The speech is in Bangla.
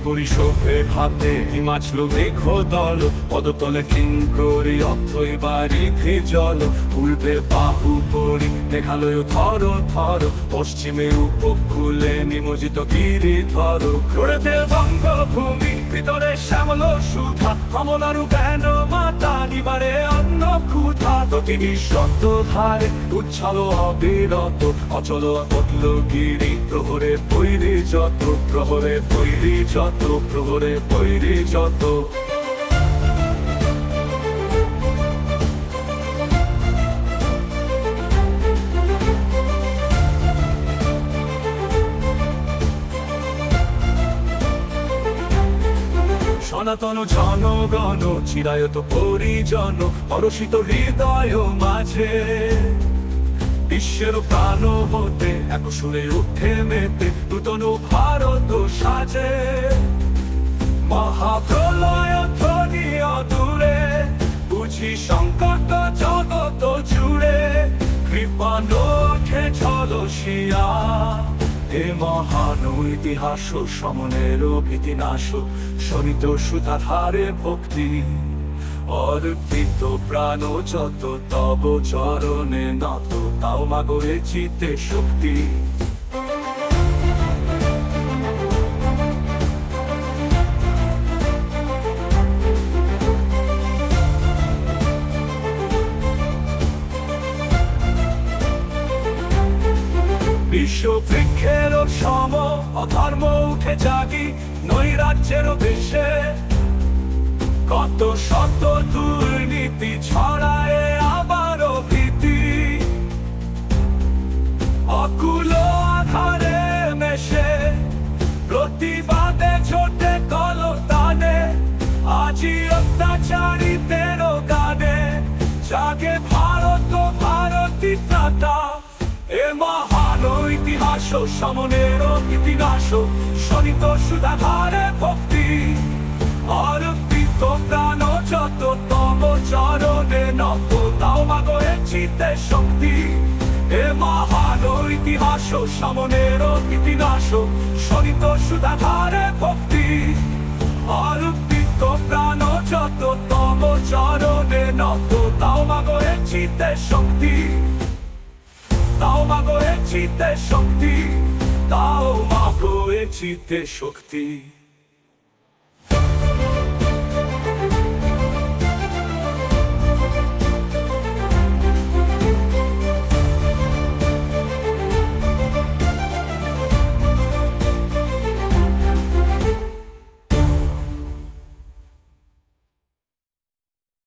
করি শোভে হাতে হিমাচল মেঘ দল পদতলে কিঙ্করি অথই বাড়ি জল উল্পে বাহু পরি মেঘালয় থর থর পশ্চিমে উপকূলে নিমজ্জিত গিরিধর ঘুরেতে বঙ্গভূমি ভিতরে শ্যামল সুধা কমলারু কেন মাতা নিবারে অন্ন ক্ষুধা তিনি সত্য ধারে উচ্ছল অবিরত অচল অতল গিরি প্রহরে বৈরি যত প্রহরে বৈরি যত প্রহরে বৈরি যত সনাতন জনগণ চিরায়ত পরিজন পরশিত হৃদয় মাঝে বিশ্বের প্রাণ হতে এক সুরে উঠে মেতে নূতন ভারত সাজে মহাপ্রলয় ধ্বনি অদূরে বুঝি সংকট জগত জুড়ে কৃপা ওঠে ঝলসিয়া এ মহান ইতিহাস সমনের ভীতিনাশ শোনিত সুতাধারে ভক্তি অর্পিত প্রাণ যত তব চরণে নত তাও মাগো এ চিত্তে শক্তি বিশ্ববৃক্ষের সম অধর্ম উঠে জাগি নৈরাজ্যের দেশে কত শত দুর্নীতি ছড়ায় আবারও ভীতি অকুল আধারে মেশে প্রতিবাদে ছোটে কলতানে আজি অত্যাচারীদের গানে জাগে ভারত ভারতী ত্রাতা এ মহান ইতিহাস সমনের ইতিহাস শোনিত সুধাধারে ভক্তি অর্পিত প্রাণ যত তব চরণে নত তাও মাগো এ চিত্তে শক্তি এ মহান ইতিহাস সমনের ইতিহাস শোনিত সুধাধারে ভক্তি অর্পিত প্রাণ যত তব চরণে নত তাও মাগো এ চিত্তে শক্তি তাও মাগো এ চিত্তে শক্তি তাও মাগো এ চিত্তে শক্তি